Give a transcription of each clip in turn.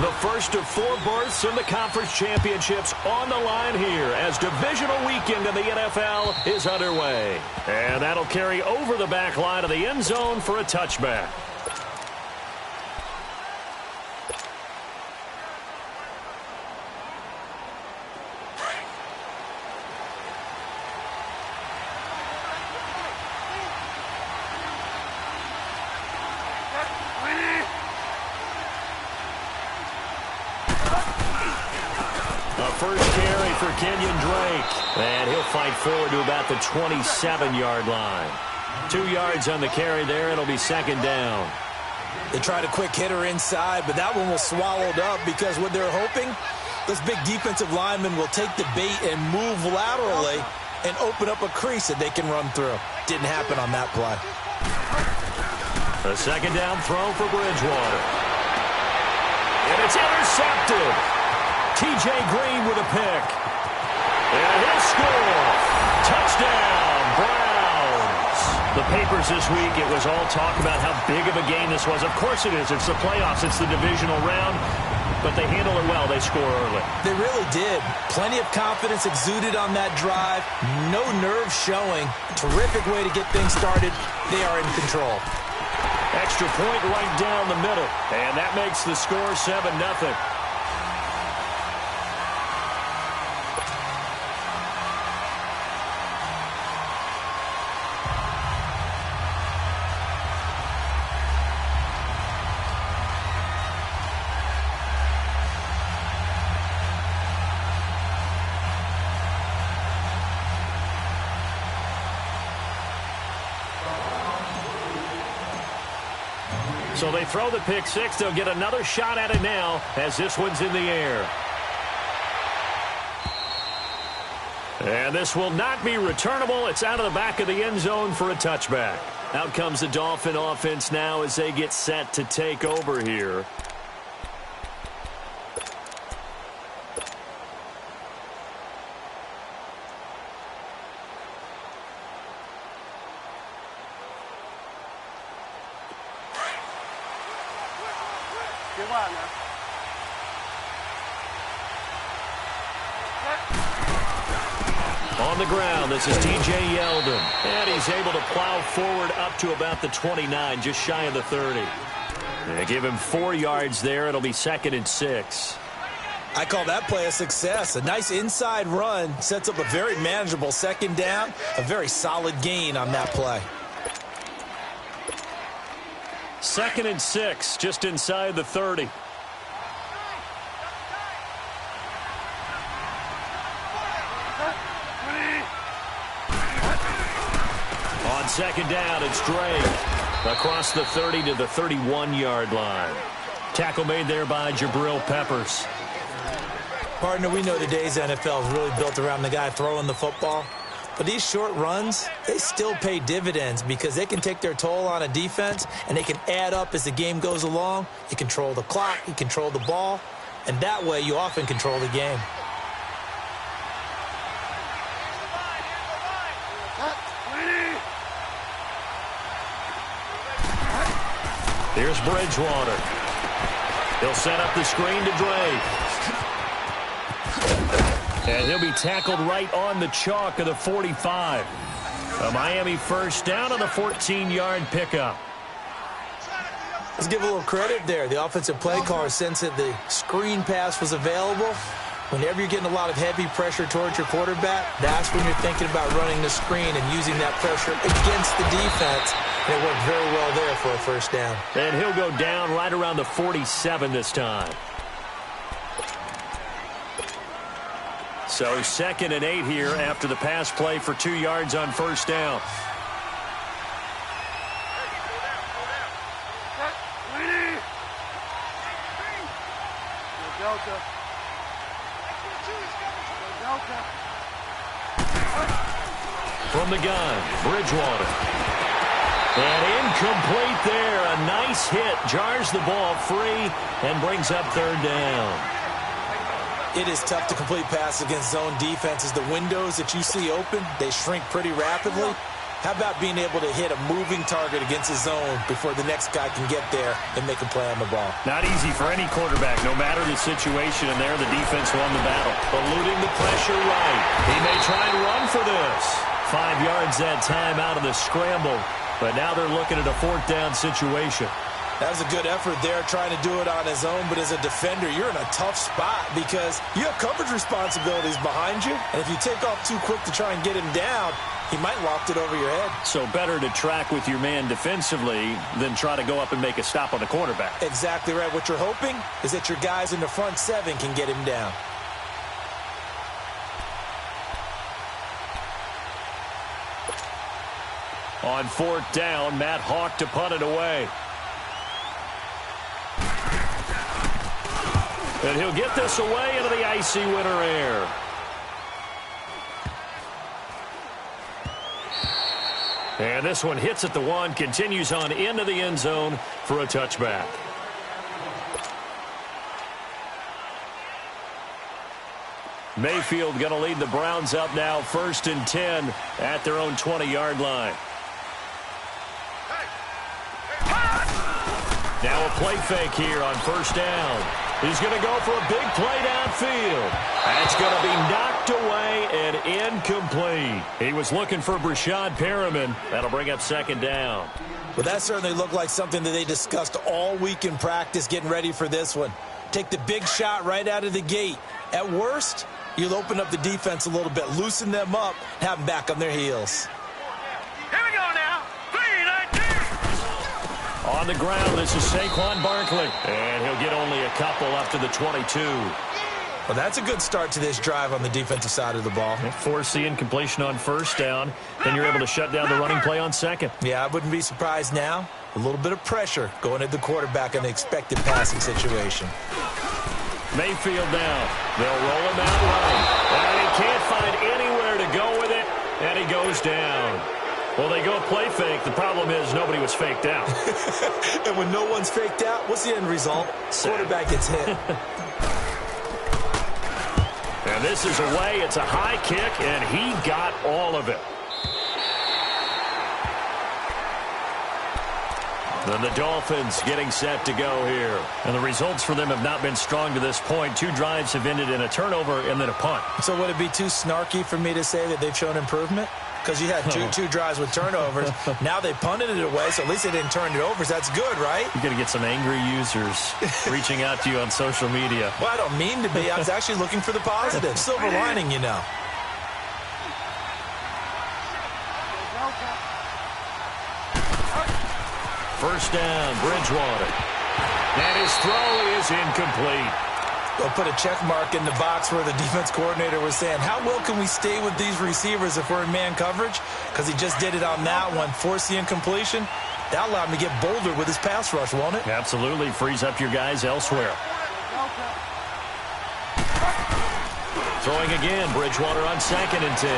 The first of 4 berths in the conference championships on the line here as divisional weekend in the NFL is underway. And that'll carry over the back line of the end zone for a touchback. First carry for Kenyon Drake. And he'll fight forward to about the 27-yard line. 2 yards on the carry there. It'll be second down. They tried a quick hitter inside, but that one was swallowed up because what they're hoping, this big defensive lineman will take the bait and move laterally and open up a crease that they can run through. Didn't happen on that play. A second down throw for Bridgewater. And it's intercepted. T.J. Green with a pick. And he'll score. Touchdown, Browns. The papers this week, it was all talk about how big of a game this was. Of course it is. It's the playoffs. It's the divisional round. But they handle it well. They score early. They really did. Plenty of confidence exuded on that drive. No nerve showing. Terrific way to get things started. They are in control. Extra point right down the middle. And that makes the score 7-0. So they throw the pick six. They'll get another shot at it now as this one's in the air. And this will not be returnable. It's out of the back of the end zone for a touchback. Out comes the Dolphin offense now as they get set to take over here. On the ground, this is T.J. Yeldon. And he's able to plow forward up to about the 29, just shy of the 30. They give him 4 yards there. It'll be 2nd and 6. I call that play a success. A nice inside run sets up a very manageable second down. A very solid gain on that play. 2nd and 6, just inside the 30. On second down, it's Drake. Across the 30 to the 31-yard line. Tackle made there by Jabril Peppers. Partner, we know today's NFL is really built around the guy throwing the football. But these short runs, they still pay dividends because they can take their toll on a defense and they can add up as the game goes along. You control the clock, you control the ball, and that way you often control the game. Here's Bridgewater. He'll set up the screen to Drake. And he'll be tackled right on the chalk of the 45. A Miami first down on the 14-yard pickup. Let's give a little credit there. The offensive play caller sensed that the screen pass was available. Whenever you're getting a lot of heavy pressure towards your quarterback, that's when you're thinking about running the screen and using that pressure against the defense. And it worked very well there for a first down. And he'll go down right around the 47 this time. So 2nd and 8 here after the pass play for 2 yards on first down. From the gun, Bridgewater. And incomplete there. A nice hit. Jars the ball free and brings up 3rd down. It is tough to complete passes against zone defenses. The windows that you see open, they shrink pretty rapidly. How about being able to hit a moving target against his zone before the next guy can get there and make a play on the ball? Not easy for any quarterback, no matter the situation, and there the defense won the battle. Eluding the pressure right. He may try and run for this. 5 yards that time out of the scramble, but now they're looking at a 4th down situation. That was a good effort there, trying to do it on his own, but as a defender, you're in a tough spot because you have coverage responsibilities behind you, and if you take off too quick to try and get him down, he might loft it over your head. So better to track with your man defensively than try to go up and make a stop on the quarterback. Exactly right. What you're hoping is that your guys in the front 7 can get him down. On 4th down, Matt Hawk to punt it away. And he'll get this away into the icy winter air. And this one hits at the 1, continues on into the end zone for a touchback. Mayfield going to lead the Browns up now, 1st and 10 at their own 20-yard line. Now a play fake here on 1st down. He's going to go for a big play downfield. That's going to be knocked away and incomplete. He was looking for Brashad Perriman. That'll bring up 2nd down. Well, that certainly looked like something that they discussed all week in practice, getting ready for this one. Take the big shot right out of the gate. At worst, you'll open up the defense a little bit, loosen them up, have them back on their heels. Here we go now. 3, 19. On the ground, this is Saquon Barkley. And he'll get only a couple up to the 22. Well, that's a good start to this drive on the defensive side of the ball. Force the incompletion on 1st down. Then you're able to shut down the running play on 2nd. Yeah, I wouldn't be surprised now. A little bit of pressure going at the quarterback in the expected passing situation. Mayfield now. They'll roll him out right. And he can't find anywhere to go with it. And he goes down. Well, they go play fake. The problem is nobody was faked out. And when no one's faked out, what's the end result? Quarterback gets hit. And this is away. It's a high kick, and he got all of it. Then the Dolphins getting set to go here. And the results for them have not been strong to this point. 2 drives have ended in a turnover and then a punt. So would it be too snarky for me to say that they've shown improvement? Because you had two drives with turnovers. Now they punted it away, so at least they didn't turn it over. So that's good, right? You're going to get some angry users reaching out to you on social media. Well, I don't mean to be. I was actually looking for the positive. Silver lining, you know. First down, Bridgewater. And his throw is incomplete. They'll put a check mark in the box where the defense coordinator was saying, how well can we stay with these receivers if we're in man coverage? Because he just did it on that one, forced the incompletion. That allowed him to get bolder with his pass rush, won't it? Absolutely. Frees up your guys elsewhere. Throwing again, Bridgewater on 2nd and 10.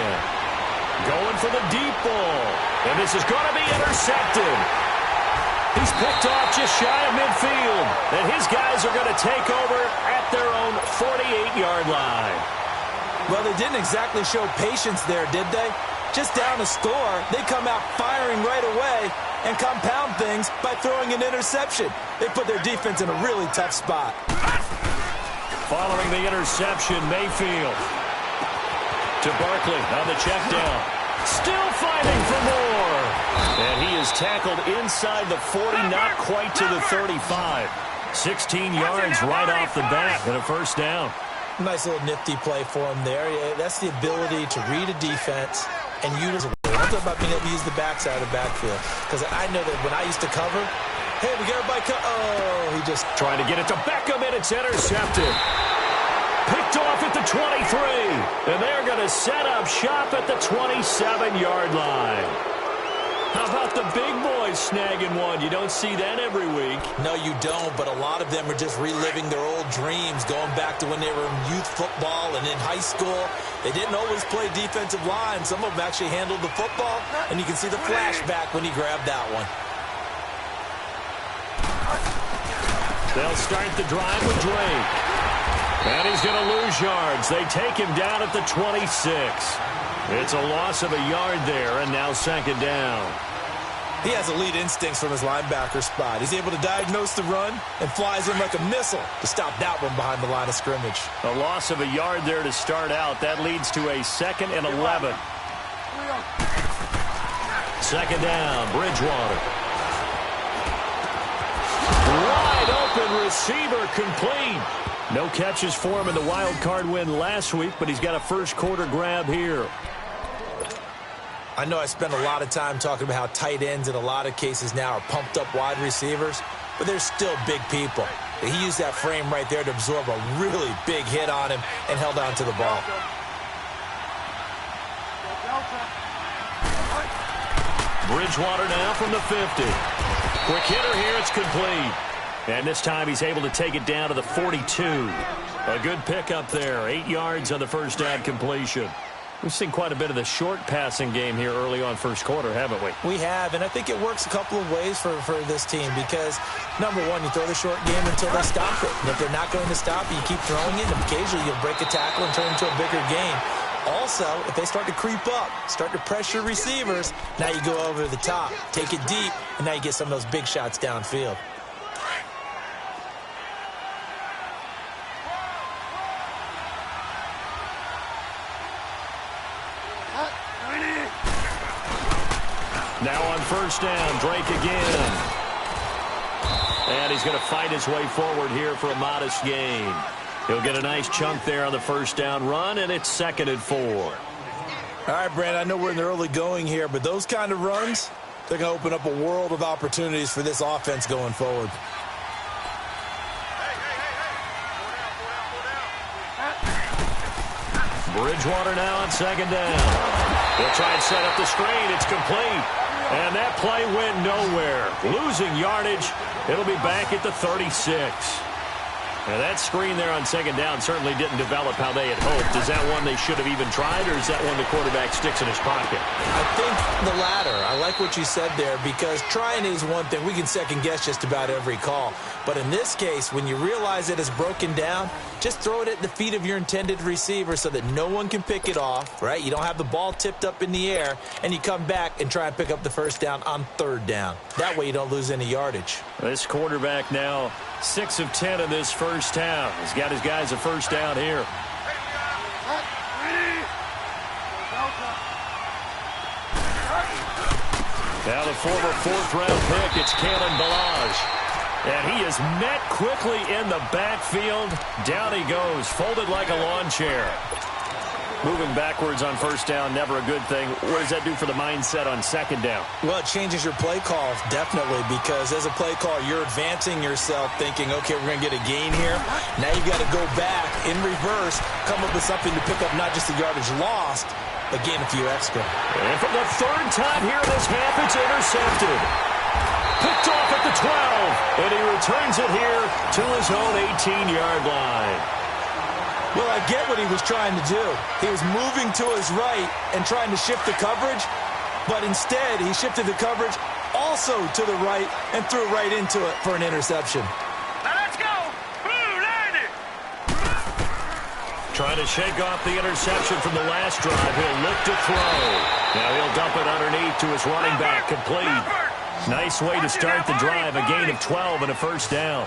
Going for the deep ball. And this is going to be intercepted. He's picked off just shy of midfield. And his guys are going to take over at their own 48-yard line. Well, they didn't exactly show patience there, did they? Just down a score, they come out firing right away and compound things by throwing an interception. They put their defense in a really tough spot. Following the interception, Mayfield to Barkley on the check down. Still fighting for more. And he is tackled inside the 40, not quite to the 35. 16 yards right off the bat and a first down. Nice little nifty play for him there. Yeah, that's the ability to read a defense and use it. I'm talking about being able to use the backside of the backfield. Because I know that when I used to cover, hey, we got everybody oh, he just trying to get it to Beckham, and it's intercepted. Picked off at the 23, and they're going to set up shop at the 27-yard line. How about the big boys snagging one? You don't see that every week. No, you don't, but a lot of them are just reliving their old dreams, going back to when they were in youth football and in high school. They didn't always play defensive line. Some of them actually handled the football, and you can see the flashback when he grabbed that one. They'll start the drive with Drake. And he's going to lose yards. They take him down at the 26. It's a loss of a yard there, and now second down. He has elite instincts from his linebacker spot. He's able to diagnose the run and flies in like a missile to stop that one behind the line of scrimmage. A loss of a yard there to start out. That leads to a 2nd and 11. Second down, Bridgewater. Wide open receiver, complete. No catches for him in the wild card win last week, but he's got a first quarter grab here. I know I spend a lot of time talking about how tight ends in a lot of cases now are pumped up wide receivers, but they're still big people. He used that frame right there to absorb a really big hit on him and held on to the ball. Bridgewater now from the 50. Quick hitter here, it's complete. And this time he's able to take it down to the 42. A good pickup there, 8 yards on the first down completion. We've seen quite a bit of the short passing game here early on first quarter, haven't we? We have, and I think it works a couple of ways for this team because, number one, you throw the short game until they stop it. And if they're not going to stop it, you keep throwing it, and occasionally you'll break a tackle and turn it into a bigger game. Also, if they start to creep up, start to pressure receivers, now you go over the top, take it deep, and now you get some of those big shots downfield. Now on first down, Drake again. And he's going to fight his way forward here for a modest gain. He'll get a nice chunk there on the first down run, and it's 2nd and 4. All right, Brandon, I know we're in the early going here, but those kind of runs, they're going to open up a world of opportunities for this offense going forward. Bridgewater now on second down. He'll try and set up the screen. It's complete. And that play went nowhere. Losing yardage. It'll be back at the 36. Now that screen there on second down certainly didn't develop how they had hoped. Is that one they should have even tried, or is that one the quarterback sticks in his pocket? I think the latter. I like what you said there because trying is one thing. We can second guess just about every call. But in this case, when you realize it is broken down, just throw it at the feet of your intended receiver so that no one can pick it off, right? You don't have the ball tipped up in the air, and you come back and try and pick up the first down on third down. That way you don't lose any yardage. This quarterback now 6 of 10 in this first half. He's got his guys a first down here. Now the former 4th-round pick, it's Kalen Ballage. And he is met quickly in the backfield. Down he goes, folded like a lawn chair. Moving backwards on first down, never a good thing. What does that do for the mindset on second down? Well, it changes your play call, definitely, because as a play call, you're advancing yourself thinking, okay, we're going to get a gain here. Now you've got to go back in reverse, come up with something to pick up not just the yardage lost, but gain a few extra. And for the 3rd time here in this half, it's intercepted. Picked off at the 12, and he returns it here to his own 18-yard line. Well, I get what he was trying to do. He was moving to his right and trying to shift the coverage, but instead he shifted the coverage also to the right and threw right into it for an interception. Now let's go. Blue 90. Trying to shake off the interception from the last drive. He'll look to throw. Now he'll dump it underneath to his running back, complete. Nice way to start the drive, a gain of 12 and a first down.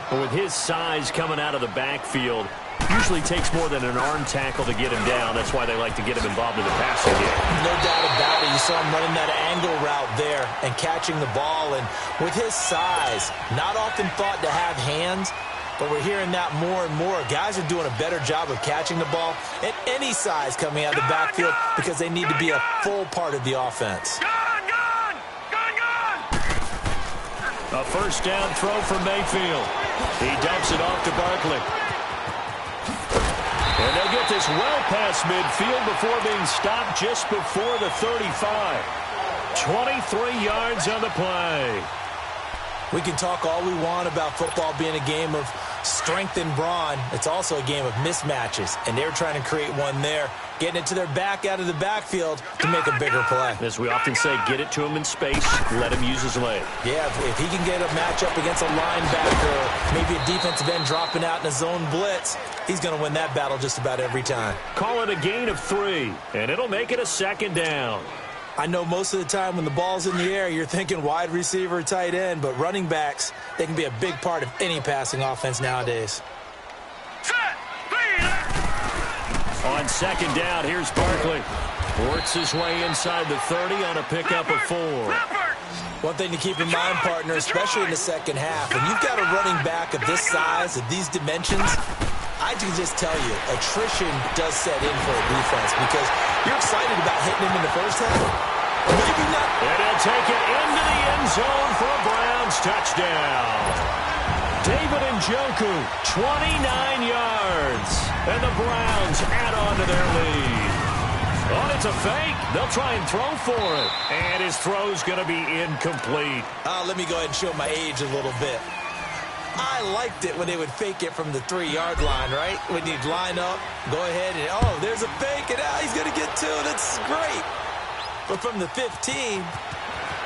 But with his size coming out of the backfield, usually takes more than an arm tackle to get him down. That's why they like to get him involved in the passing game. No doubt about it. You saw him running that angle route there and catching the ball. And with his size, not often thought to have hands, but we're hearing that more and more. Guys are doing a better job of catching the ball at any size coming out of the backfield because they need to be a full part of the offense. A first down throw from Mayfield. He dumps it off to Barkley. And they'll get this well past midfield before being stopped just before the 35. 23 yards on the play. We can talk all we want about football being a game of strength and brawn. It's also a game of mismatches, and they're trying to create one there, getting it to their back out of the backfield to make a bigger play. As we often say, get it to him in space, let him use his leg. Yeah, if he can get a matchup against a linebacker, maybe a defensive end dropping out in a zone blitz, he's going to win that battle just about every time. Call it a gain of 3, and it'll make it a second down. I know most of the time when the ball's in the air, you're thinking wide receiver, tight end, but running backs, they can be a big part of any passing offense nowadays. On second down, here's Barkley. Works his way inside the 30 on a pickup of 4. One thing to keep in mind, partner, especially in the second half, when you've got a running back of this size, of these dimensions, I can just tell you, attrition does set in for a defense because you're excited about hitting him in the first half. Maybe not. And he'll take it into the end zone for a Browns touchdown. David Njoku, 29 yards. And the Browns add on to their lead. Oh, it's a fake. They'll try and throw for it. And his throw's going to be incomplete. Let me go ahead and show my age a little bit. I liked it when they would fake it from the 3-yard line, right? When you'd line up, go ahead and, oh, there's a fake, and he's going to get 2. That's great. But from the 15,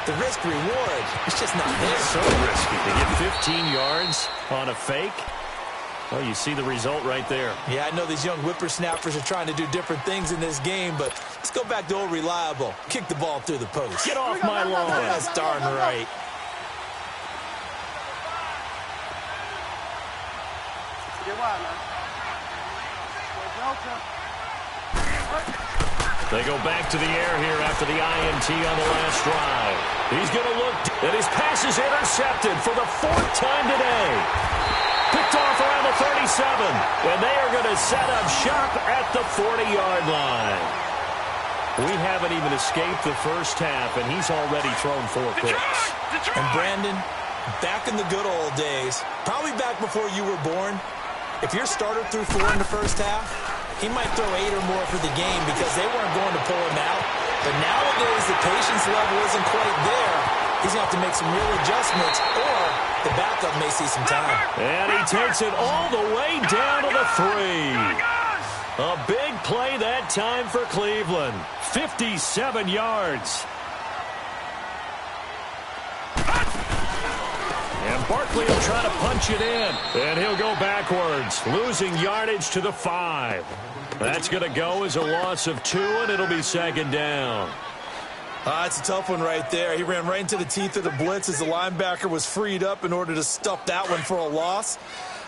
the risk-reward, it's just not there. So risky to get 15 yards on a fake. Well, you see the result right there. Yeah, I know these young whippersnappers are trying to do different things in this game, but let's go back to old reliable. Kick the ball through the post. Get off my lawn. That's darn right. They go back to the air here after the INT on the last drive. He's going to look, and his pass is intercepted for the 4th time today. Picked off around the 37, and they are going to set up shop at the 40-yard line. We haven't even escaped the first half, and he's already thrown 4 picks. And Brandon, back in the good old days, probably back before you were born, if your starter threw 4 in the first half, he might throw 8 or more for the game because they weren't going to pull him out. But nowadays, the patience level isn't quite there. He's going to have to make some real adjustments, or the backup may see some time. And he takes it all the way down to the 3. A big play that time for Cleveland. 57 yards. And Barkley will try to punch it in. And he'll go backwards, losing yardage to the 5. That's going to go as a loss of 2, and it'll be second down. It's a tough one right there. He ran right into the teeth of the blitz as the linebacker was freed up in order to stuff that one for a loss.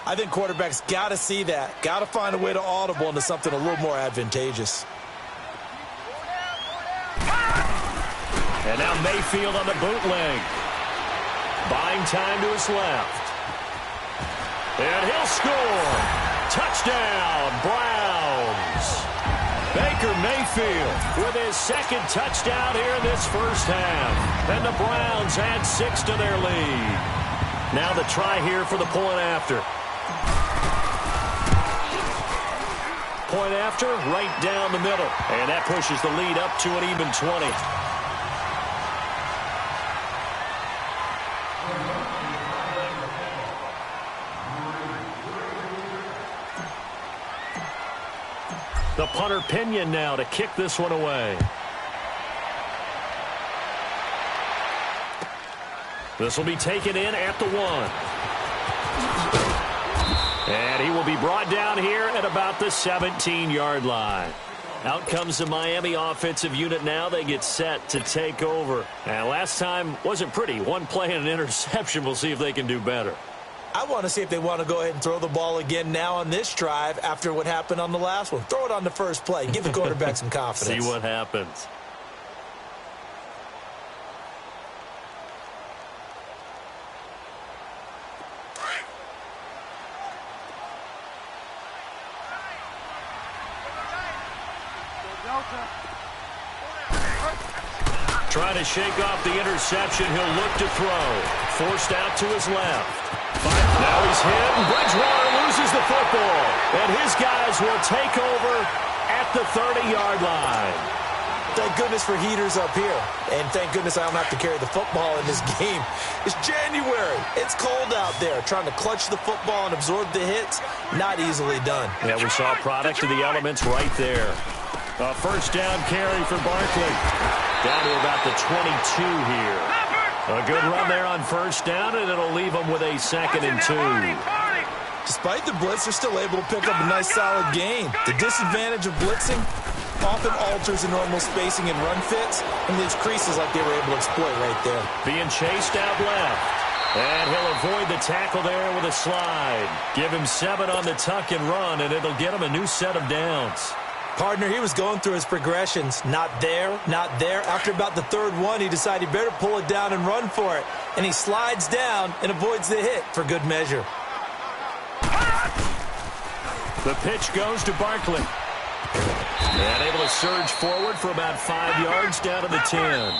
I think quarterbacks got to see that. Got to find a way to audible into something a little more advantageous. And now Mayfield on the bootleg. Buying time to his left. And he'll score. Touchdown, Browns. Baker Mayfield with his 2nd touchdown here in this first half. And the Browns add 6 to their lead. Now the try here for the point after. Point after, right down the middle. And that pushes the lead up to an even 20. The punter Pinion now to kick this one away. This will be taken in at the 1. And he will be brought down here at about the 17-yard line. Out comes the Miami offensive unit now. They get set to take over. And last time wasn't pretty. 1 play and an interception. We'll see if they can do better. I want to see if they want to go ahead and throw the ball again now on this drive after what happened on the last one. Throw it on the first play. Give the quarterback some confidence. See what happens. Trying to shake off the interception. He'll look to throw. Forced out to his left. Now he's hit, and Bridgewater loses the football. And his guys will take over at the 30-yard line. Thank goodness for heaters up here. And thank goodness I don't have to carry the football in this game. It's January. It's cold out there. Trying to clutch the football and absorb the hits, not easily done. Yeah, we saw a product of the elements right there. A first down carry for Barkley. Down to about the 22 here. A good run there on first down, and it'll leave them with a 2nd and 2. Despite the blitz, they're still able to pick up a nice solid gain. The disadvantage of blitzing often alters the normal spacing and run fits and leaves creases like they were able to exploit right there. Being chased out left. And he'll avoid the tackle there with a slide. Give him 7 on the tuck and run, and it'll get him a new set of downs. Partner, he was going through his progressions. Not there, not there. After about the 3rd one, he decided he better pull it down and run for it. And he slides down and avoids the hit for good measure. The pitch goes to Barkley. And able to surge forward for about 5 yards down to the 10.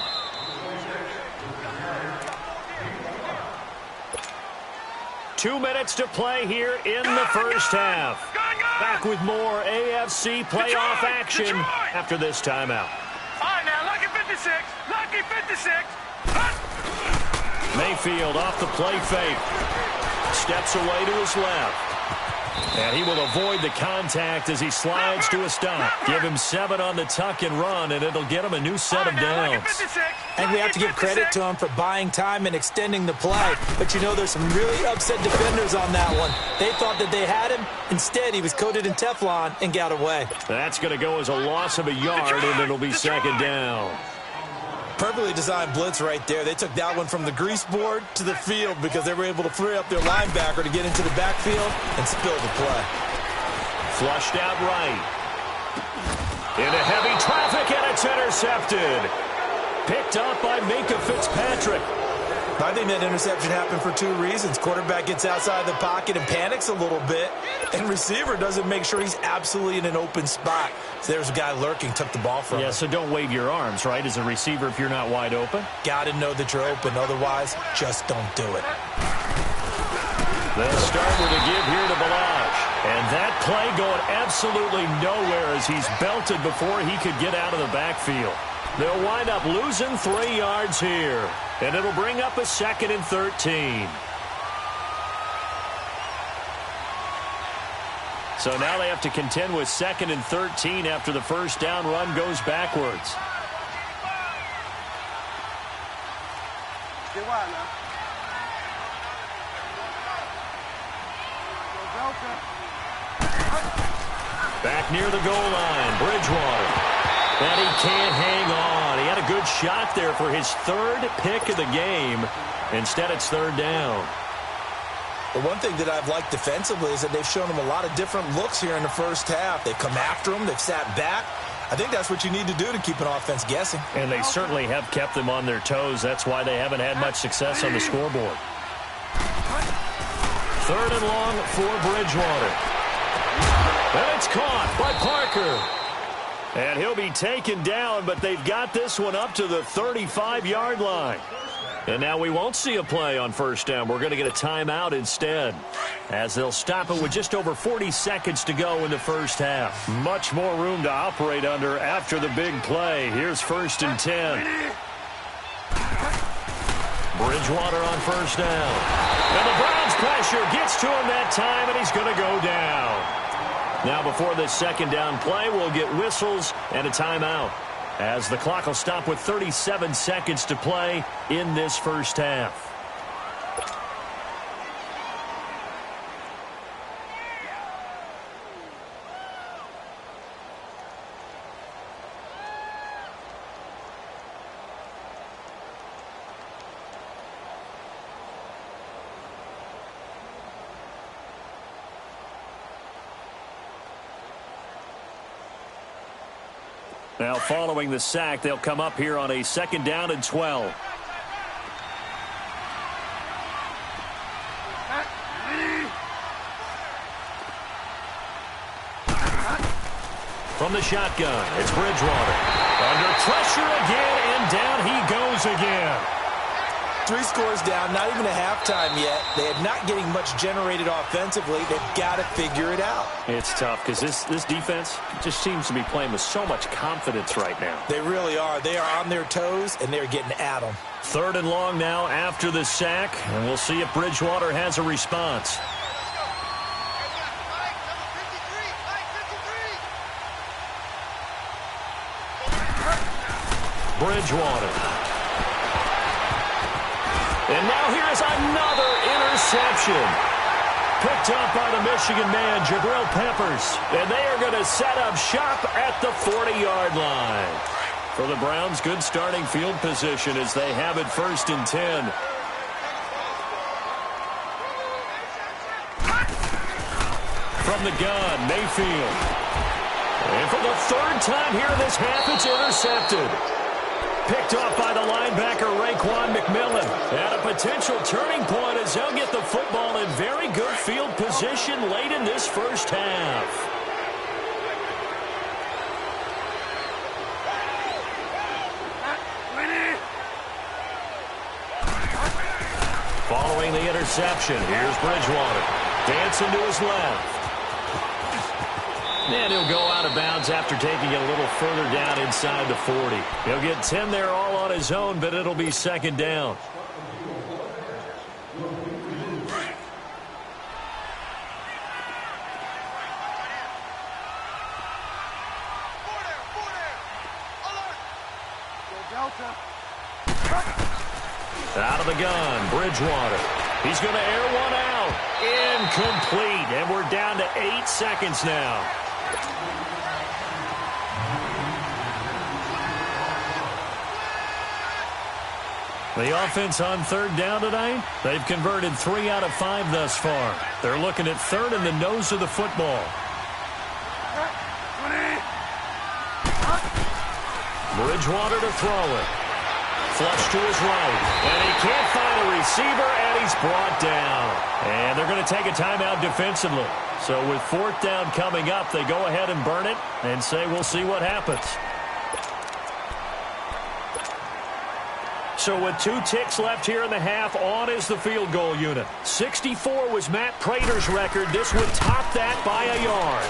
Two minutes to play here in the first half. Back with more AFC playoff action after this timeout. All right, now, lucky 56. Lucky 56. Mayfield off the play fake. Steps away to his left. And he will avoid the contact as he slides to a stop. Give him 7 on the tuck and run, and it'll get him a new set of downs. And we have to give credit to him for buying time and extending the play. But you know, there's some really upset defenders on that one. They thought that they had him. Instead, he was coated in Teflon and got away. That's going to go as a loss of a yard, and it'll be 2nd down. Perfectly designed blitz right there. They took that one from the grease board to the field because they were able to free up their linebacker to get into the backfield and spill the play. Flushed out right. Into heavy traffic, and it's intercepted. Picked up by Minkah Fitzpatrick. I think that interception happened for 2 reasons. Quarterback gets outside the pocket and panics a little bit, and receiver doesn't make sure he's absolutely in an open spot. So there's a guy lurking, took the ball from him. Yeah, so don't wave your arms, right, as a receiver if you're not wide open? Got to know that you're open. Otherwise, just don't do it. They'll start with a give here to Balazs. And that play going absolutely nowhere as he's belted before he could get out of the backfield. They'll wind up losing 3 yards here. And it'll bring up a 2nd and 13. So now they have to contend with 2nd and 13 after the first down run goes backwards. Back near the goal line, Bridgewater. And he can't hang on. He had a good shot there for his 3rd pick of the game. Instead, it's 3rd down. The one thing that I've liked defensively is that they've shown him a lot of different looks here in the first half. They've come after him. They've sat back. I think that's what you need to do to keep an offense guessing. And they certainly have kept them on their toes. That's why they haven't had much success on the scoreboard. 3rd and long for Bridgewater. And it's caught by Parker. And he'll be taken down, but they've got this one up to the 35-yard line. And now we won't see a play on first down. We're going to get a timeout instead, as they'll stop it with just over 40 seconds to go in the first half. Much more room to operate under after the big play. Here's 1st and 10. Bridgewater on first down. And the Browns pressure gets to him that time, and he's going to go down. Now before this 2nd down play, we'll get whistles and a timeout, as the clock will stop with 37 seconds to play in this first half. Now, following the sack, they'll come up here on a 2nd down and 12. From the shotgun, it's Bridgewater. Under pressure again, and down he goes again. 3 scores down, not even a halftime yet. They are not getting much generated offensively. They've got to figure it out. It's tough because this defense just seems to be playing with so much confidence right now. They really are. They are on their toes, and they're getting at them. 3rd and long now after the sack, and we'll see if Bridgewater has a response. Bridgewater. And now here's another interception. Picked up by the Michigan man, Jabril Peppers. And they are going to set up shop at the 40-yard line. For the Browns, good starting field position as they have it 1st and 10. From the gun, Mayfield. And for the 3rd time here in this half, it's intercepted. Picked off by the linebacker, Raekwon McMillan. And a potential turning point as they'll get the football in very good field position late in this first half. Following the interception, here's Bridgewater. Dancing to his left. And he'll go out of bounds after taking it a little further down inside the 40. He'll get 10 there all on his own, but it'll be 2nd down. Out of the gun, Bridgewater. He's going to air one out. Incomplete. And we're down to 8 seconds now. The offense on 3rd down tonight, they've converted 3 out of 5 thus far. They're looking at 3rd in the nose of the football. Bridgewater to throw it. Flush to his right. And he can't find a receiver, and he's brought down. And they're going to take a timeout defensively. So with 4th down coming up, they go ahead and burn it and say we'll see what happens. So with 2 ticks left here in the half, on is the field goal unit. 64 was Matt Prater's record. This would top that by a yard.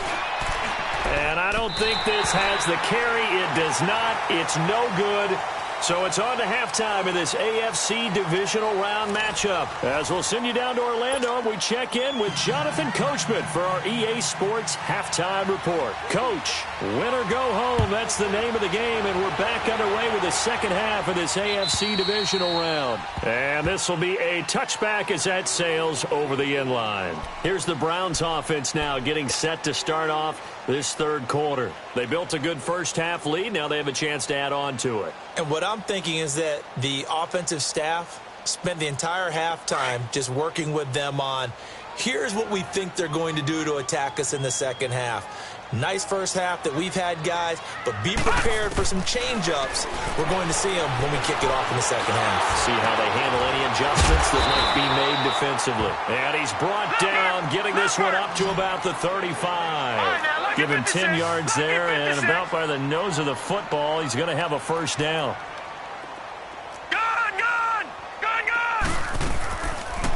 And I don't think this has the carry. It does not. It's no good. So it's on to halftime in this AFC divisional round matchup. As we'll send you down to Orlando, and we check in with Jonathan Coachman for our EA Sports Halftime Report. Coach, win or go home, that's the name of the game, and we're back underway with the second half of this AFC divisional round. And this will be a touchback as that sails over the end line. Here's the Browns offense now getting set to start off this 3rd quarter. They built a good first half lead. Now they have a chance to add on to it. And what I'm thinking is that the offensive staff spent the entire halftime just working with them on, here's what we think they're going to do to attack us in the second half. Nice first half that we've had, guys, but be prepared for some change-ups. We're going to see them when we kick it off in the second half. See how they handle any adjustments that might be made defensively. And he's brought down, getting this one up to about the 35. Give him 10 yards there, and about by the nose of the football, he's going to have a first down.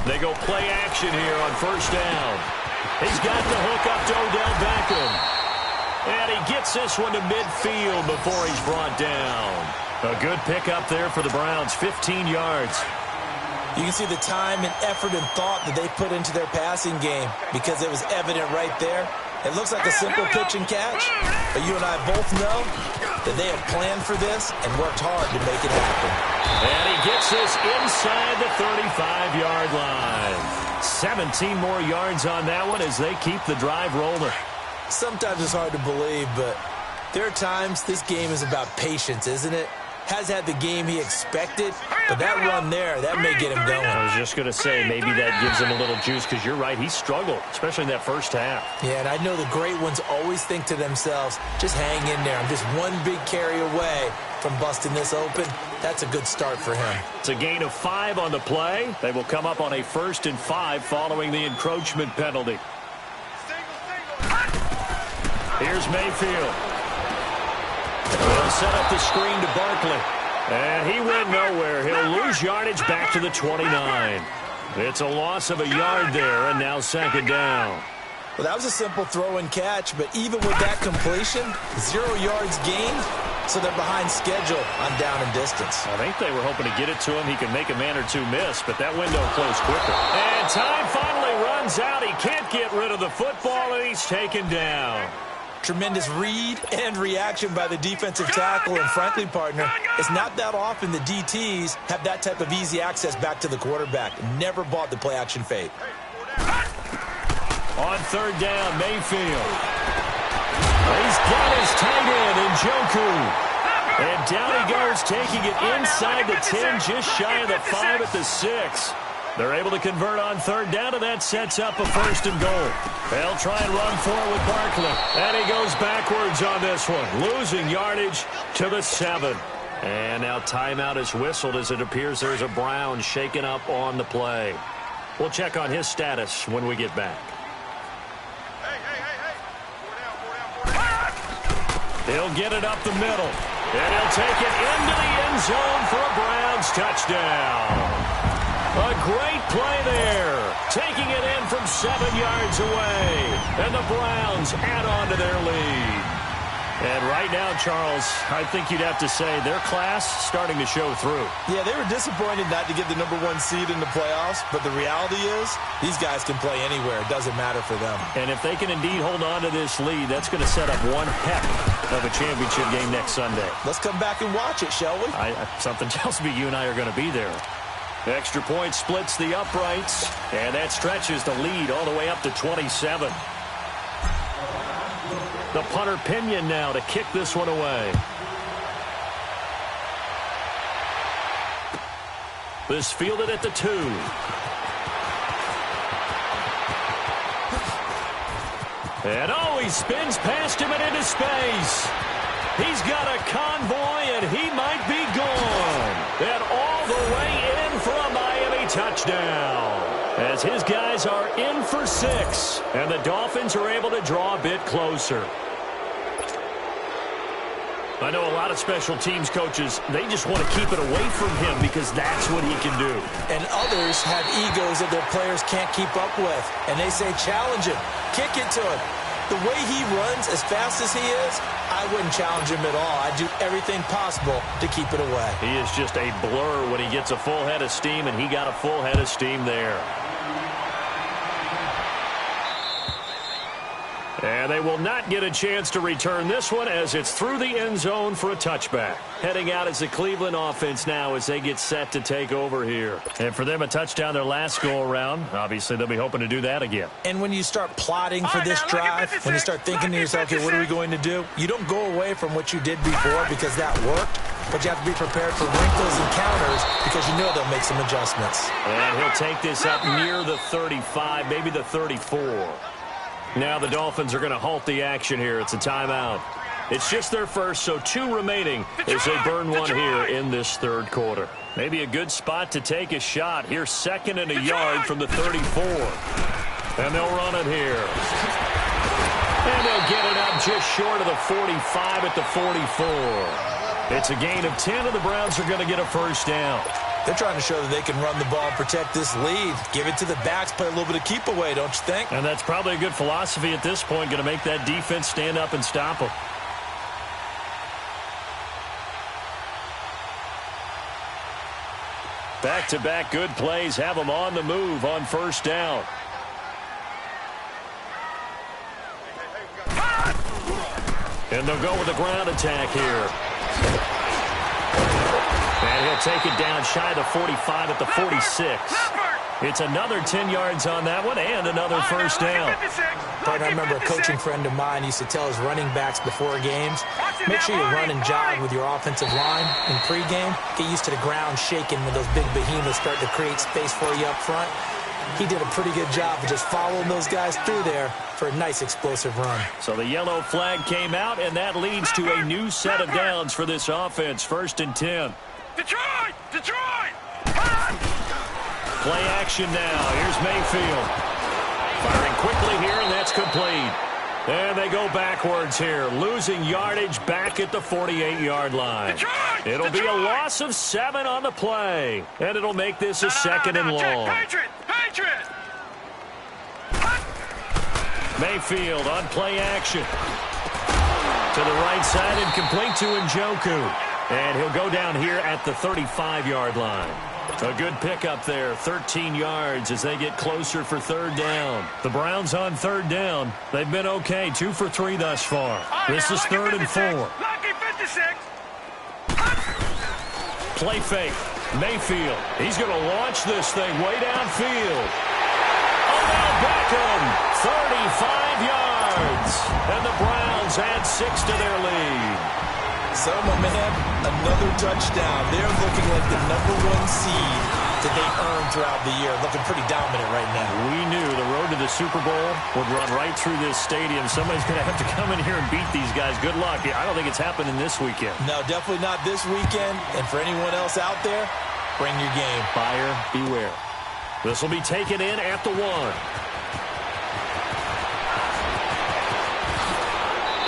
They go play action here on first down. He's got the hook up to Odell Beckham. And he gets this one to midfield before he's brought down. A good pickup there for the Browns, 15 yards. You can see the time and effort and thought that they put into their passing game because it was evident right there. It looks like a simple pitch and catch, but you and I both know that they have planned for this and worked hard to make it happen. And he gets this inside the 35-yard line. 17 more yards on that one as they keep the drive rolling. Sometimes it's hard to believe, but there are times this game is about patience, isn't it? Has had the game he expected, but that run there, that may get him going. I was just going to say, maybe that gives him a little juice, because you're right, he struggled, especially in that first half. Yeah, and I know the great ones always think to themselves, just hang in there. I'm just one big carry away from busting this open. That's a good start for him. It's a gain of 5 on the play. They will come up on a 1st and 5 following the encroachment penalty. Here's Mayfield. They'll set up the screen to Barkley. And he went nowhere. He'll lose yardage back to the 29. It's a loss of a yard there, and now second down. Well, that was a simple throw and catch, but even with that completion, 0 yards gained, so they're behind schedule on down and distance. I think they were hoping to get it to him. He could make a man or two miss, but that window closed quicker. And time finally runs out. He can't get rid of the football, and he's taken down. Tremendous read and reaction by the defensive tackle, and frankly, partner, it's not that often the DTs have that type of easy access back to the quarterback. Never bought the play-action fake. On third down, Mayfield. He's got his tight end, Njoku. And down he goes, taking it inside the 10, just shy of the 5 at the 6. They're able to convert on third down, and that sets up a 1st and goal. They'll try and run forward with Barkley. And he goes backwards on this one, losing yardage to the 7. And now timeout is whistled as it appears there's a Brown shaken up on the play. We'll check on his status when we get back. He'll get it up the middle, and he'll take it into the end zone for a Browns touchdown. A great play there, taking it in from 7 yards away, and the Browns add on to their lead. And right now, Charles, I think you'd have to say their class starting to show through. Yeah, they were disappointed not to get the #1 seed in the playoffs, but the reality is these guys can play anywhere. It doesn't matter for them. And if they can indeed hold on to this lead, that's going to set up one heck of a championship game next Sunday. Let's come back and watch it, shall we? Something tells me you and I are going to be there. Extra point splits the uprights, and that stretches the lead all the way up to 27. The punter Pinion now to kick this one away. This fielded at the 2. And he spins past him and into space. He's got a convoy, and he might be gone. And all the way in for a Miami touchdown. As his guys are in for 6, and the Dolphins are able to draw a bit closer. I know a lot of special teams coaches, they just want to keep it away from him because that's what he can do. And others have egos that their players can't keep up with. And they say, challenge him, kick it to him. The way he runs as fast as he is, I wouldn't challenge him at all. I'd do everything possible to keep it away. He is just a blur when he gets a full head of steam, and he got a full head of steam there. And they will not get a chance to return this one as it's through the end zone for a touchback. Heading out as the Cleveland offense now as they get set to take over here. And for them, a touchdown their last go-around. Obviously, they'll be hoping to do that again. And when you start plotting for this drive, when you start thinking to yourself, okay, what are we going to do? You don't go away from what you did before because that worked, but you have to be prepared for wrinkles and counters because you know they'll make some adjustments. And he'll take this up near the 35, maybe the 34. Now the Dolphins are going to halt the action here. It's a timeout. It's just their first, so 2 remaining as they burn one here in this third quarter. Maybe a good spot to take a shot. Here's 2nd and a yard from the 34. And they'll run it here. And they'll get it up just short of the 45 at the 44. It's a gain of 10, and the Browns are going to get a first down. They're trying to show that they can run the ball and protect this lead. Give it to the backs, play a little bit of keep away, don't you think? And that's probably a good philosophy at this point, going to make that defense stand up and stop them. Back-to-back good plays have them on the move on first down. And they'll go with a ground attack here. And he'll take it down shy of the 45 at the 46. It's another 10 yards on that one and another first down. But I remember a coaching friend of mine used to tell his running backs before games, make sure you run and jog with your offensive line in pregame. Get used to the ground shaking when those big behemoths start to create space for you up front. He did a pretty good job of just following those guys through there for a nice explosive run. So the yellow flag came out, and that leads to a new set of downs for this offense. 1st and 10. Detroit! Detroit! Play action now. Here's Mayfield. Firing quickly here, and that's complete. And they go backwards here, losing yardage back at the 48-yard line. Detroit! It'll be a loss of 7 on the play. And it'll make this a second and long. Patriot! Patriot! Mayfield on play action. To the right side and complete to Njoku. And he'll go down here at the 35-yard line. A good pickup there, 13 yards as they get closer for third down. The Browns on third down. They've been okay, 2 for 3 thus far. This is third and 4. Lucky 56. Play fake. Mayfield. He's going to launch this thing way downfield. Oh, now Beckham. 35 yards. And the Browns add 6 to their lead. So, my man, another touchdown. They're looking like the #1 seed that they earned throughout the year. Looking pretty dominant right now. We knew the road to the Super Bowl would run right through this stadium. Somebody's going to have to come in here and beat these guys. Good luck. I don't think it's happening this weekend. No, definitely not this weekend. And for anyone else out there, bring your game. Buyer beware. This will be taken in at the 1.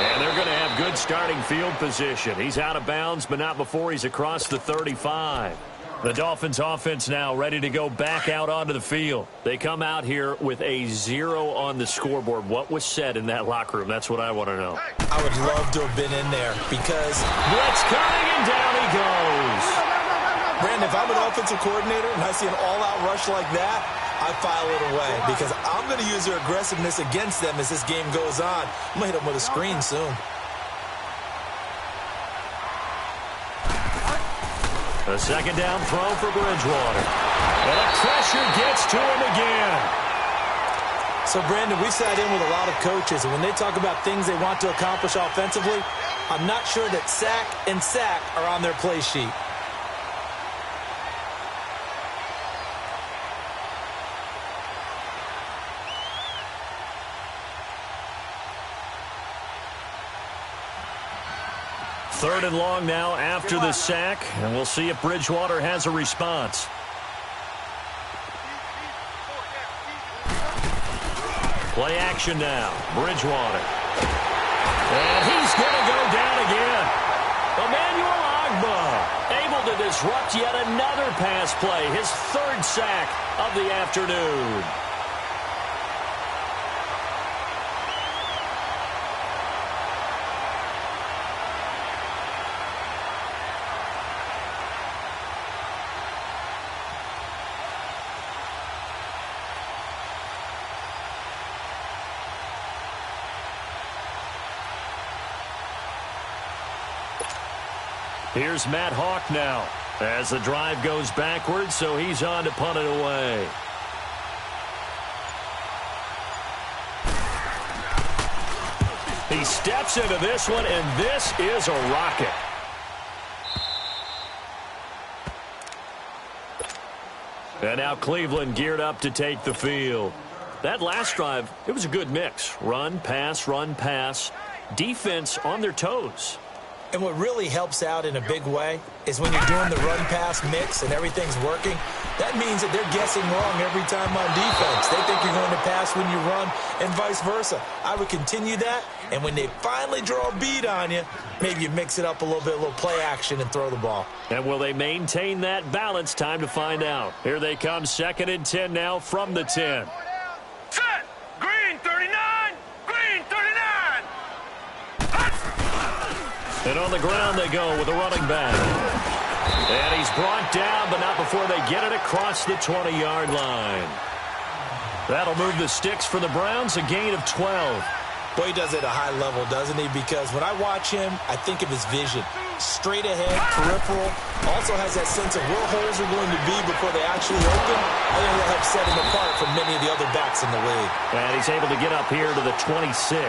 And they're going to have good starting field position. He's out of bounds, but not before he's across the 35. The Dolphins offense now ready to go back out onto the field. They come out here with a 0 on the scoreboard. What was said in that locker room? That's what I want to know. I would love to have been in there because blitz coming, and down he goes. Brandon, if I'm an offensive coordinator and I see an all-out rush like that, I file it away because I'm going to use their aggressiveness against them as this game goes on. I'm going to hit them with a screen soon. A second down throw for Bridgewater. And the pressure gets to him again. So, Brandon, we sat in with a lot of coaches, and when they talk about things they want to accomplish offensively, I'm not sure that sack and sack are on their play sheet. Third and long now after the sack, and we'll see if Bridgewater has a response. Play action now. Bridgewater. And he's going to go down again. Emmanuel Ogbah able to disrupt yet another pass play. His 3rd sack of the afternoon. Here's Matt Hawk now as the drive goes backwards, so he's on to punt it away. He steps into this one, and this is a rocket. And now Cleveland geared up to take the field. That last drive, it was a good mix. Run, pass, defense on their toes. And what really helps out in a big way is when you're doing the run-pass mix and everything's working, that means that they're guessing wrong every time on defense. They think you're going to pass when you run and vice versa. I would continue that, and when they finally draw a bead on you, maybe you mix it up a little bit, a little play action, and throw the ball. And will they maintain that balance? Time to find out. Here they come, 2nd and 10 now from the 10. Set! Green 39! Green 39! And on the ground they go with a running back. And he's brought down, but not before they get it across the 20-yard line. That'll move the sticks for the Browns, a gain of 12. Boy, he does it at a high level, doesn't he? Because when I watch him, I think of his vision. Straight ahead, peripheral. Also has that sense of where holes are going to be before they actually open. I think that helps set him apart from many of the other backs in the league. And he's able to get up here to the 26.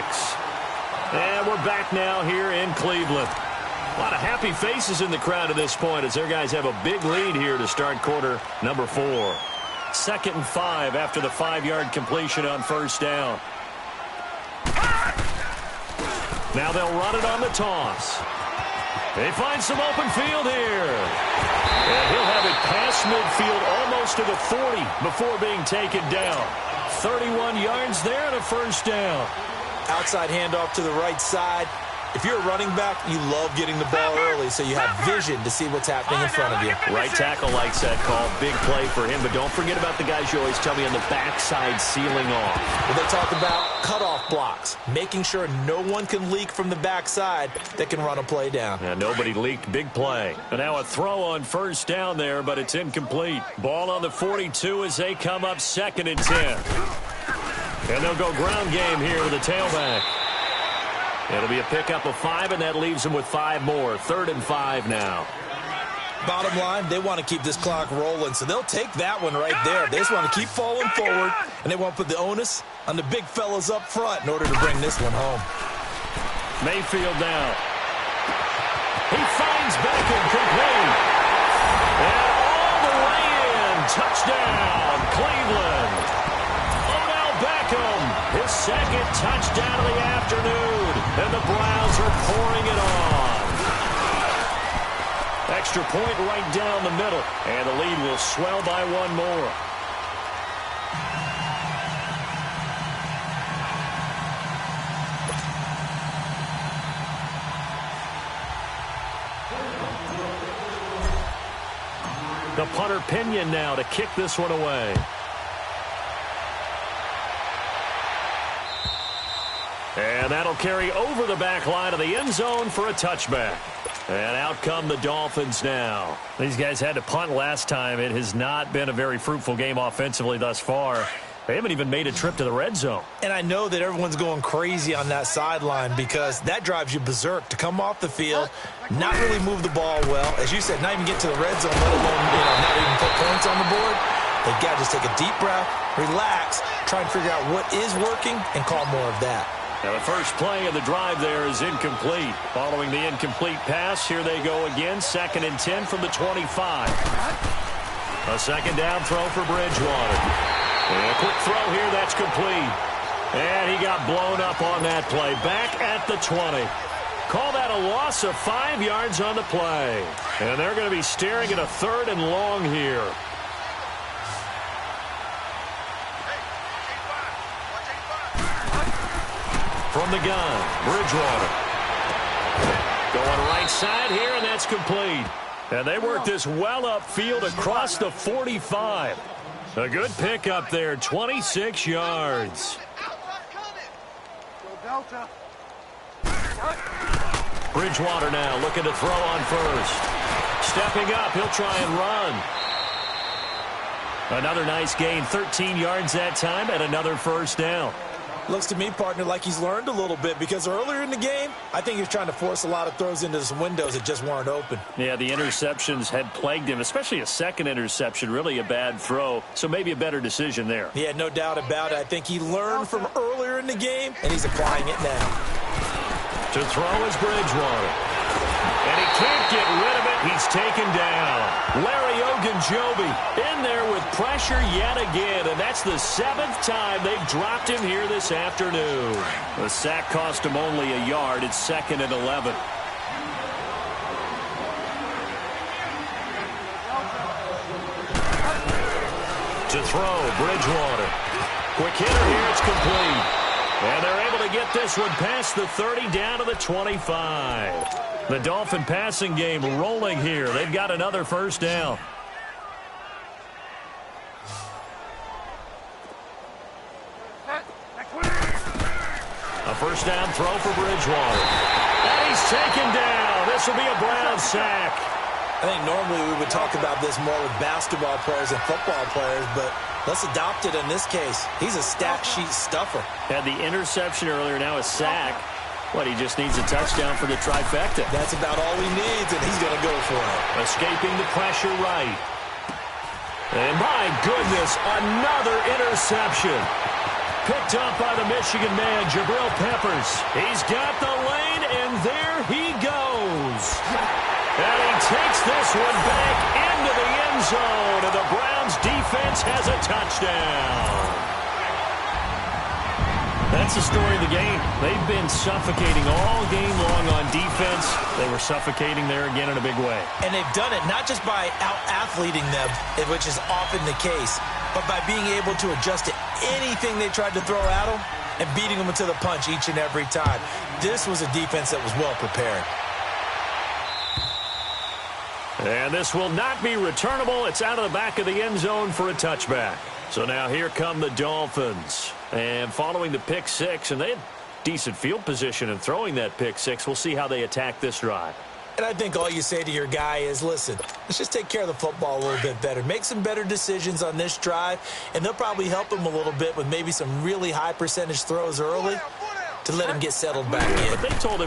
And we're back now here in Cleveland. A lot of happy faces in the crowd at this point as their guys have a big lead here to start quarter number 4. 2nd and 5 after the 5-yard completion on first down. Now they'll run it on the toss. They find some open field here. And he'll have it past midfield almost to the 40 before being taken down. 31 yards there and a first down. Outside handoff to the right side. If you're a running back, you love getting the ball early so you have vision to see what's happening in front of you. Right tackle likes that call. Big play for him, but don't forget about the guys you always tell me on the backside sealing off. Well, they talk about cutoff blocks, making sure no one can leak from the backside that can run a play down. Yeah, nobody leaked. Big play. And now a throw on first down there, but it's incomplete. Ball on the 42 as they come up 2nd and 10. And they'll go ground game here with a tailback. It'll be a pickup of 5, and that leaves them with 5 more. 3rd and 5 now. Bottom line, they want to keep this clock rolling, so they'll take that one right there. They just want to keep falling forward, and they want to put the onus on the big fellas up front in order to bring this one home. Mayfield down. He finds Beckham complete. And all the way in. Touchdown, Cleveland. Odell Beckham, his 2nd touchdown of the afternoon. And the Browns are pouring it on. Extra point right down the middle. And the lead will swell by 1 more. The punter Pinion now to kick this one away. And that'll carry over the back line of the end zone for a touchback. And out come the Dolphins now. These guys had to punt last time. It has not been a very fruitful game offensively thus far. They haven't even made a trip to the red zone. And I know that everyone's going crazy on that sideline because that drives you berserk to come off the field, not really move the ball well. As you said, not even get to the red zone, let alone not even put points on the board. They've got to just take a deep breath, relax, try and figure out what is working, and call more of that. Now the first play of the drive there is incomplete. Following the incomplete pass, here they go again. 2nd and 10 from the 25. A 2nd down throw for Bridgewater. And a quick throw here, that's complete. And he got blown up on that play. Back at the 20. Call that a loss of 5 yards on the play. And they're going to be staring at a 3rd and long here. From the gun, Bridgewater. Going right side here, and that's complete. And they work this well upfield across the 45. A good pickup there, 26 yards. Bridgewater now looking to throw on first. Stepping up, he'll try and run. Another nice gain, 13 yards that time, and another first down. Looks to me, partner, like he's learned a little bit because earlier in the game, I think he was trying to force a lot of throws into some windows that just weren't open. Yeah, the interceptions had plagued him, especially a 2nd interception, really a bad throw, so maybe a better decision there. Yeah, no doubt about it. I think he learned from earlier in the game, and he's applying it now. To throw is Bridgewater. And he can't get rid of it. He's taken down. Larry Ogunjobi in there with pressure yet again, and that's the 7th time they've dropped him here this afternoon. The sack cost him only a yard. It's 2nd and 11. To throw, Bridgewater. Quick hitter here, it's complete. And they're able to get this one past the 30 down to the 25. The Dolphin passing game rolling here. They've got another first down. A first down throw for Bridgewater. And he's taken down. This will be a Brown sack. I think normally we would talk about this more with basketball players and football players, but let's adopt it in this case. He's a stat sheet stuffer. Had the interception earlier, now a sack. What, he just needs a touchdown for the trifecta. That's about all he needs, and he's going to go for it. Escaping the pressure right. And my goodness, another interception. Picked up by the Michigan man, Jabril Peppers. He's got the lane, and there he goes. And he takes this one back into the end zone, and the Browns defense has a touchdown. That's the story of the game. They've been suffocating all game long on defense. They were suffocating there again in a big way. And they've done it not just by out-athleting them, which is often the case, but by being able to adjust to anything they tried to throw at them. and beating them to the punch each and every time. This was a defense that was well prepared. And this will not be returnable. It's out of the back of the end zone for a touchback. So now here come the Dolphins. And following the pick six, and they had decent field position in throwing that pick six. We'll see how they attack this drive. And I think all you say to your guy is, listen, let's just take care of the football a little bit better. Make some better decisions on this drive, and they'll probably help him a little bit with maybe some really high percentage throws early to let him get settled back in. But they told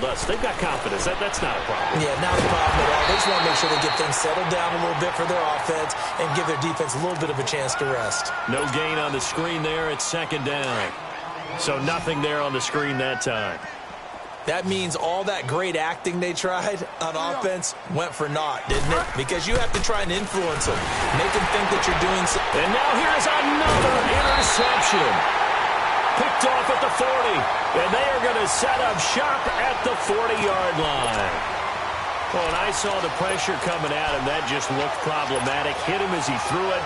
us, they've got confidence. That's not a problem. Yeah, not a problem at all. They just want to make sure they get things settled down a little bit for their offense and give their defense a little bit of a chance to rest. No gain on the screen there. It's second down. So nothing there on the screen that time. That means all that great acting they tried on offense went for naught, didn't it? Because you have to try and influence them. Make them think that you're doing something. And now here's another interception. Picked off at the 40. And they are going to set up shop at the 40-yard line. Well, and I saw the pressure coming at him. That just looked problematic. Hit him as he threw it.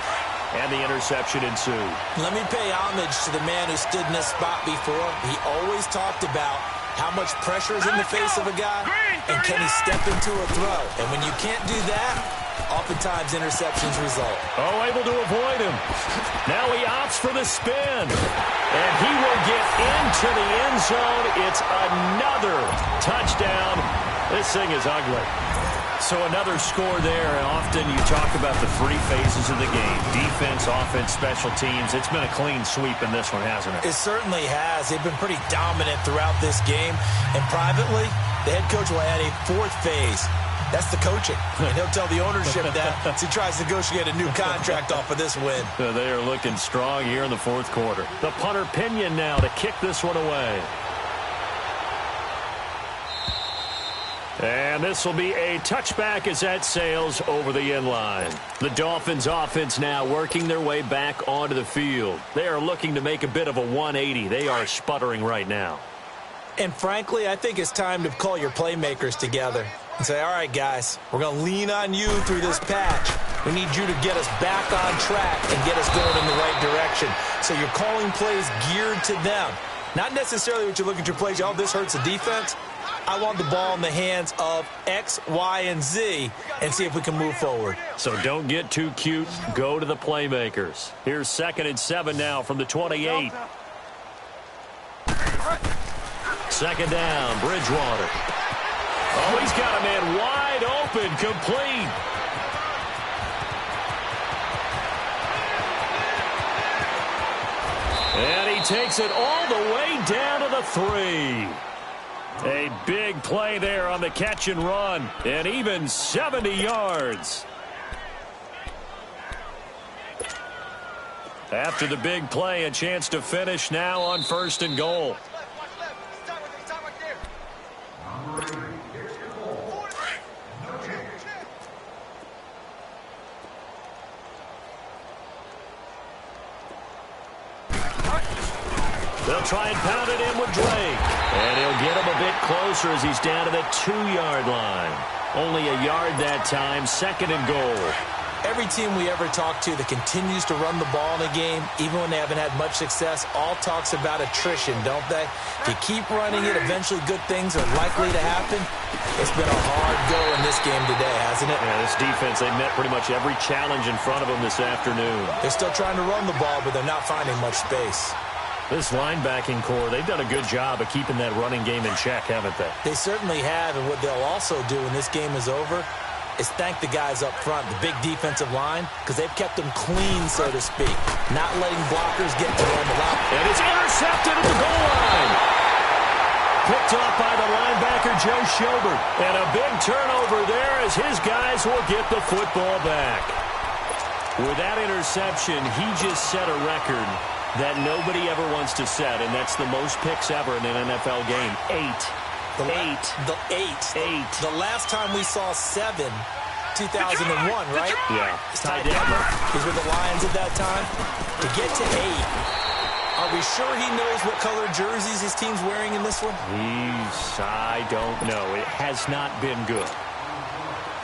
And the interception ensued. Let me pay homage to the man who stood in this spot before. He always talked about how much pressure is in the face of a guy, and can he step into a throw? And when you can't do that, oftentimes interceptions result. Oh, able to avoid him. Now he opts for the spin. And he will get into the end zone. It's another touchdown. This thing is ugly. So another score there. Often you talk about the three phases of the game. Defense, offense, special teams. It's been a clean sweep in this one, hasn't it? It certainly has. They've been pretty dominant throughout this game. And privately, the head coach will add a fourth phase. That's the coaching. And he'll tell the ownership that as he tries to negotiate a new contract off of this win. They are looking strong here in the fourth quarter. The punter Pinion now to kick this one away. And this will be a touchback as that sails over the end line. The Dolphins offense now working their way back onto the field. They are looking to make a bit of a 180. They are sputtering right now. And frankly, I think it's time to call your playmakers together and say, all right, guys, we're going to lean on you through this patch. We need you to get us back on track and get us going in the right direction. So you're calling plays geared to them. Not necessarily what you look at your plays, oh, this hurts the defense. I want the ball in the hands of X, Y, and Z and see if we can move forward. So don't get too cute. Go to the playmakers. Here's 2nd and 7 now from the 28. Second down, Bridgewater. Oh, he's got a man wide open, complete. And he takes it all the way down to the 3. A big play there on the catch and run, and even 70 yards. After the big play, a chance to finish now on 1st and goal. They'll try and pound it in with Drake. And he'll get him a bit closer as he's down to the 2-yard line. Only a yard that time, 2nd and goal. Every team we ever talk to that continues to run the ball in a game, even when they haven't had much success, all talks about attrition, don't they? If you keep running it, eventually good things are likely to happen. It's been a hard go in this game today, hasn't it? Yeah, this defense, they met pretty much every challenge in front of them this afternoon. They're still trying to run the ball, but they're not finding much space. This linebacking core, they've done a good job of keeping that running game in check, haven't they? They certainly have, and what they'll also do when this game is over is thank the guys up front, the big defensive line, because they've kept them clean, so to speak, not letting blockers get to them. And it's intercepted at the goal line. Picked off by the linebacker, Joe Schobert. And a big turnover there as his guys will get the football back. With that interception, he just set a record that nobody ever wants to set, and that's the most picks ever in an NFL game. 8. The last time we saw 7, 2001, right? Yeah. Ty Detmer. He's with the Lions at that time. To get to 8, are we sure he knows what color jerseys his team's wearing in this one? I don't know. It has not been good.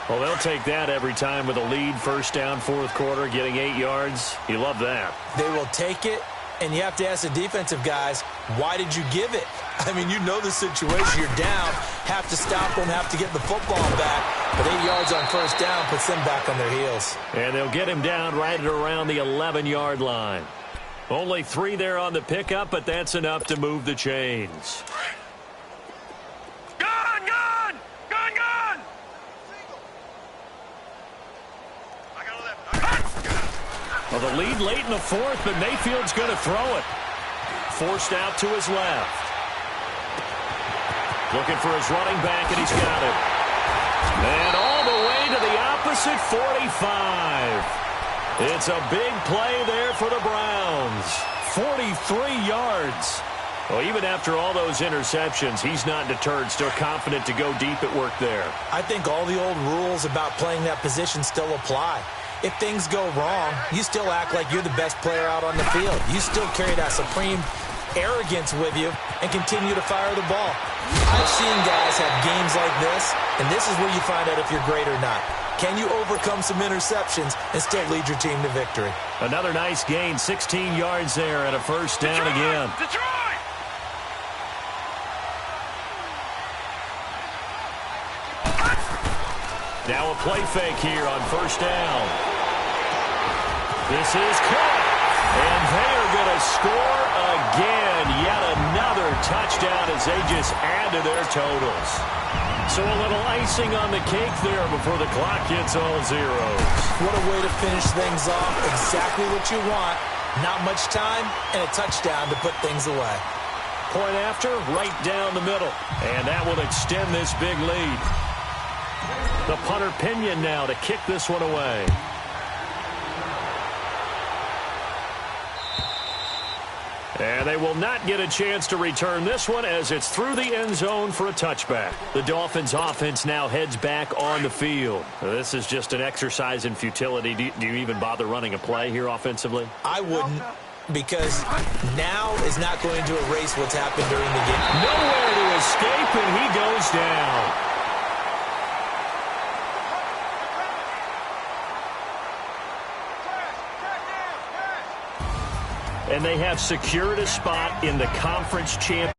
Well, they'll take that every time with a lead, 1st down, 4th quarter, getting 8 yards. You love that. They will take it, And you have to ask the defensive guys, why did you give it? I mean, you know the situation. You're down, have to stop them, have to get the football back. But 8 yards on first down puts them back on their heels. And they'll get him down right at around the 11-yard line. Only 3 there on the pickup, but that's enough to move the chains. Gun, gun! Gun, gun! Well, the lead late in the fourth, but Mayfield's going to throw it. Forced out to his left. Looking for his running back, and he's got it. And all the way to the opposite 45. It's a big play there for the Browns. 43 yards. Well, even after all those interceptions, he's not deterred, still confident to go deep at work there. I think all the old rules about playing that position still apply. If things go wrong, you still act like you're the best player out on the field. You still carry that supreme arrogance with you and continue to fire the ball. I've seen guys have games like this, and this is where you find out if you're great or not. Can you overcome some interceptions and still lead your team to victory? Another nice gain, 16 yards there, and a first down again. Detroit! Now a play fake here on first down. This is caught. And they are going to score again. Yet another touchdown as they just add to their totals. So a little icing on the cake there before the clock hits all zeros. What a way to finish things off. Exactly what you want. Not much time and a touchdown to put things away. Point after, right down the middle. And that will extend this big lead. The punter Pinion now to kick this one away. And they will not get a chance to return this one as it's through the end zone for a touchback. The Dolphins offense now heads back on the field. This is just an exercise in futility. Do you even bother running a play here offensively? I wouldn't, because now is not going to erase what's happened during the game. Nowhere to escape, and he goes down. And they have secured a spot in the conference championship.